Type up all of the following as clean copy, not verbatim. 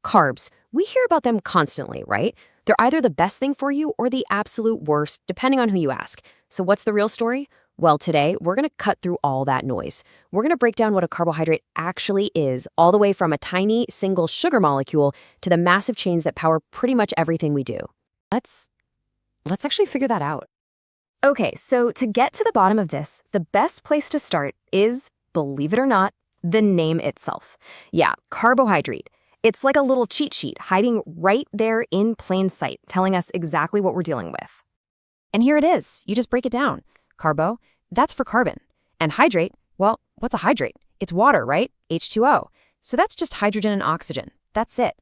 Carbs. We hear about them constantly, right? They're either the best thing for you or the absolute worst, depending on who you ask. So what's the real story? Well, today, we're going to cut through all that noise. We're going to break down what a carbohydrate actually is, all the way from a tiny single sugar molecule to the massive chains that power pretty much everything we do. Let's actually figure that out. Okay, so to get to the bottom of this, the best place to start is, believe it or not, the name itself. Yeah, carbohydrate. It's like a little cheat sheet hiding right there in plain sight, telling us exactly what we're dealing with. And here it is. You just break it down. Carbo, that's for carbon. And hydrate, well, what's a hydrate? It's water, right? H2O. So that's just hydrogen and oxygen. That's it.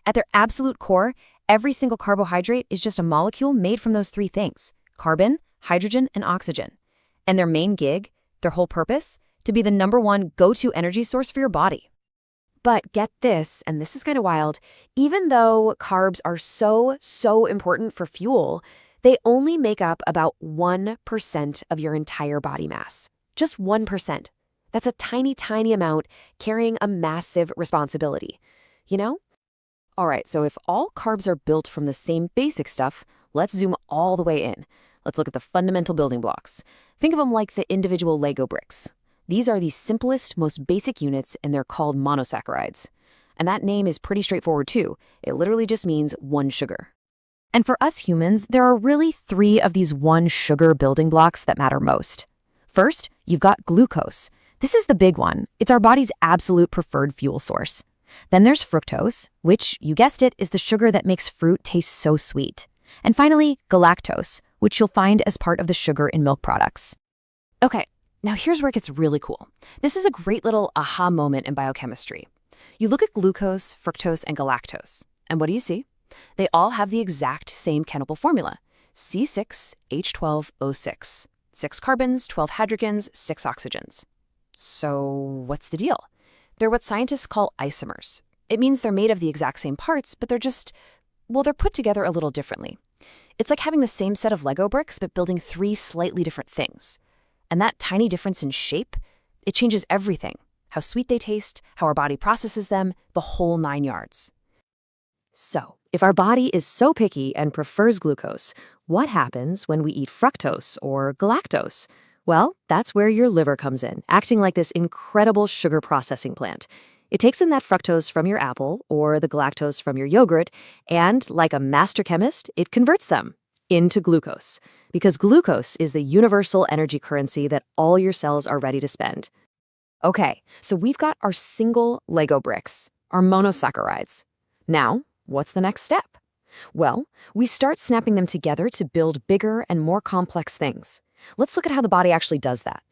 At their absolute core, every single carbohydrate is just a molecule made from those three things: carbon, hydrogen, and oxygen. And their main gig, their whole purpose, to be the #1 go-to energy source for your body. But get this, and this is kind of wild, even though carbs are so important for fuel, they only make up about 1% of your entire body mass. Just 1%. That's a tiny amount carrying a massive responsibility. You know? All right, so if all carbs are built from the same basic stuff, let's zoom all the way in. Let's look at the fundamental building blocks. Think of them like the individual Lego bricks. These are the simplest, most basic units, and they're called monosaccharides. And that name is pretty straightforward too. It literally just means one sugar. And for us humans, there are really 3 of these one sugar building blocks that matter most. First, you've got glucose. This is the big one. It's our body's absolute preferred fuel source. Then there's fructose, which, you guessed it, is the sugar that makes fruit taste so sweet. And finally, galactose, which you'll find as part of the sugar in milk products. Okay, now here's where it gets really cool. This is a great little aha moment in biochemistry. You look at glucose, fructose, and galactose, and what do you see? They all have the exact same chemical formula: C6H12O6. 6 carbons, 12 hydrogens, 6 oxygens. So what's the deal? They're what scientists call isomers. It means they're made of the exact same parts, but they're put together a little differently. It's like having the same set of Lego bricks, but building 3 slightly different things. And that tiny difference in shape, it changes everything. How sweet they taste, how our body processes them, the whole 9 yards. So, if our body is so picky and prefers glucose, what happens when we eat fructose or galactose? Well, that's where your liver comes in, acting like this incredible sugar processing plant. It takes in that fructose from your apple or the galactose from your yogurt, and like a master chemist, it converts them into glucose. Because glucose is the universal energy currency that all your cells are ready to spend. Okay, so we've got our single Lego bricks, our monosaccharides. Now, what's the next step? Well, we start snapping them together to build bigger and more complex things. Let's look at how the body actually does that.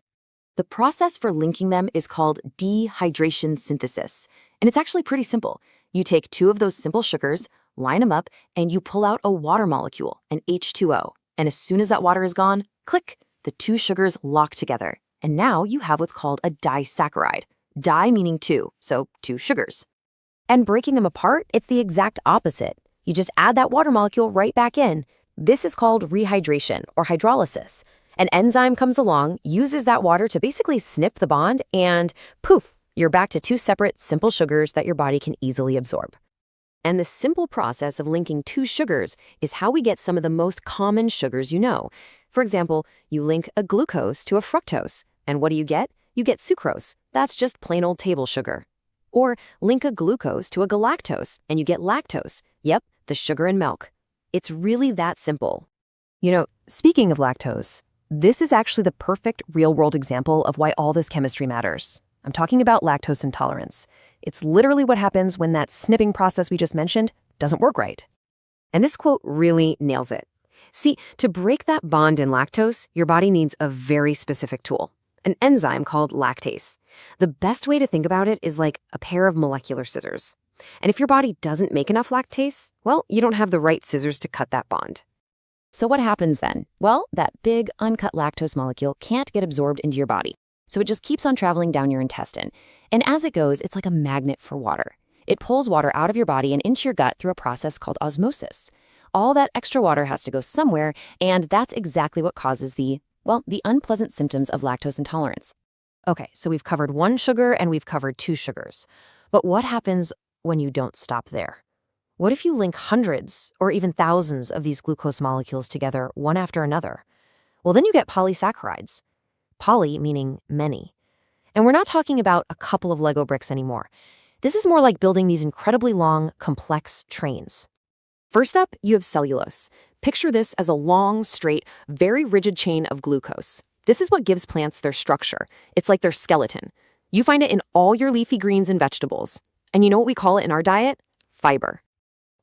The process for linking them is called dehydration synthesis, and it's actually pretty simple. You take 2 of those simple sugars, line them up, and you pull out a water molecule, an H2O. And as soon as that water is gone, click, the 2 sugars lock together. And now you have what's called a disaccharide. Di meaning 2, so 2 sugars. And breaking them apart, it's the exact opposite. You just add that water molecule right back in. This is called rehydration or hydrolysis. An enzyme comes along, uses that water to basically snip the bond, and poof, you're back to 2 separate, simple sugars that your body can easily absorb. And the simple process of linking 2 sugars is how we get some of the most common sugars you know. For example, you link a glucose to a fructose, and what do you get? You get sucrose. That's just plain old table sugar. Or link a glucose to a galactose, and you get lactose. Yep, the sugar in milk. It's really that simple. You know, speaking of lactose, this is actually the perfect real-world example of why all this chemistry matters. I'm talking about lactose intolerance. It's literally what happens when that snipping process we just mentioned doesn't work right. And this quote really nails it. See, to break that bond in lactose, your body needs a very specific tool, an enzyme called lactase. The best way to think about it is like a pair of molecular scissors. And if your body doesn't make enough lactase, well, you don't have the right scissors to cut that bond. So what happens then? Well, that big, uncut lactose molecule can't get absorbed into your body. So it just keeps on traveling down your intestine. And as it goes, it's like a magnet for water. It pulls water out of your body and into your gut through a process called osmosis. All that extra water has to go somewhere, and that's exactly what causes the unpleasant symptoms of lactose intolerance. Okay, so we've covered 1 sugar and we've covered 2 sugars. But what happens when you don't stop there. What if you link hundreds or even thousands of these glucose molecules together one after another? Well, then you get polysaccharides. Poly meaning many. And we're not talking about a couple of Lego bricks anymore. This is more like building these incredibly long, complex trains. First up, you have cellulose. Picture this as a long, straight, very rigid chain of glucose. This is what gives plants their structure. It's like their skeleton. You find it in all your leafy greens and vegetables. And you know what we call it in our diet? Fiber.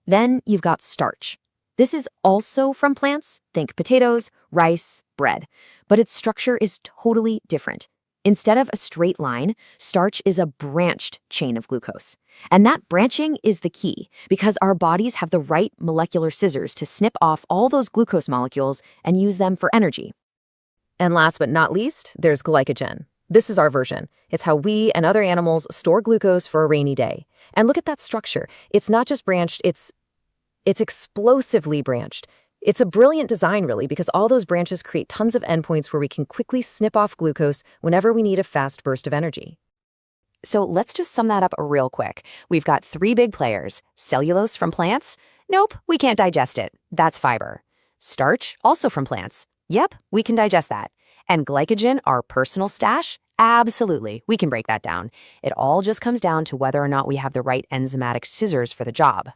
Then you've got starch. This is also from plants. Think potatoes, rice, bread. But its structure is totally different. Instead of a straight line, starch is a branched chain of glucose. And that branching is the key, because our bodies have the right molecular scissors to snip off all those glucose molecules and use them for energy. And last but not least, there's glycogen. This is our version. It's how we and other animals store glucose for a rainy day. And look at that structure. It's not just branched, it's explosively branched. It's a brilliant design, really, because all those branches create tons of endpoints where we can quickly snip off glucose whenever we need a fast burst of energy. So let's just sum that up real quick. We've got three big players. Cellulose from plants? Nope, we can't digest it. That's fiber. Starch, also from plants. Yep, we can digest that. And glycogen, our personal stash? Absolutely, we can break that down. It all just comes down to whether or not we have the right enzymatic scissors for the job.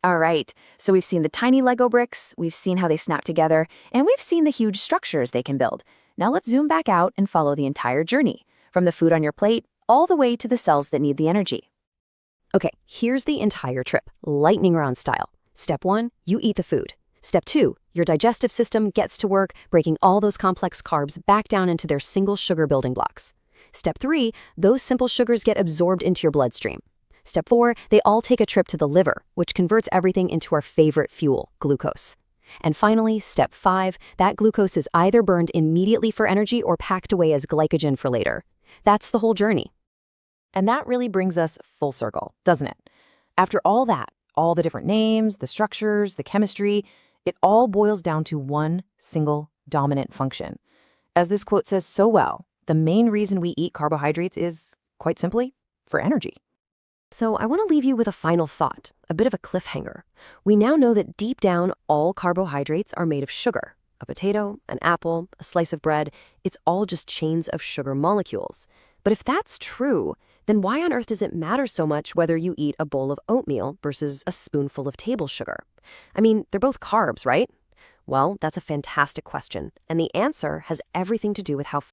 All right, so we've seen the tiny Lego bricks, we've seen how they snap together, and we've seen the huge structures they can build. Now let's zoom back out and follow the entire journey, from the food on your plate all the way to the cells that need the energy. Okay, here's the entire trip, lightning round style. Step 1, you eat the food. Step 2, your digestive system gets to work breaking all those complex carbs back down into their single sugar building blocks. Step 3, those simple sugars get absorbed into your bloodstream. Step 4, they all take a trip to the liver, which converts everything into our favorite fuel, glucose. And finally, step 5, that glucose is either burned immediately for energy or packed away as glycogen for later. That's the whole journey. And that really brings us full circle, doesn't it? After all that, all the different names, the structures, the chemistry, it all boils down to one single dominant function. As this quote says so well, the main reason we eat carbohydrates is, quite simply, for energy. So I want to leave you with a final thought, a bit of a cliffhanger. We now know that deep down, all carbohydrates are made of sugar. A potato, an apple, a slice of bread, it's all just chains of sugar molecules. But if that's true, then why on earth does it matter so much whether you eat a bowl of oatmeal versus a spoonful of table sugar? I mean, they're both carbs, right? Well, that's a fantastic question, and the answer has everything to do with how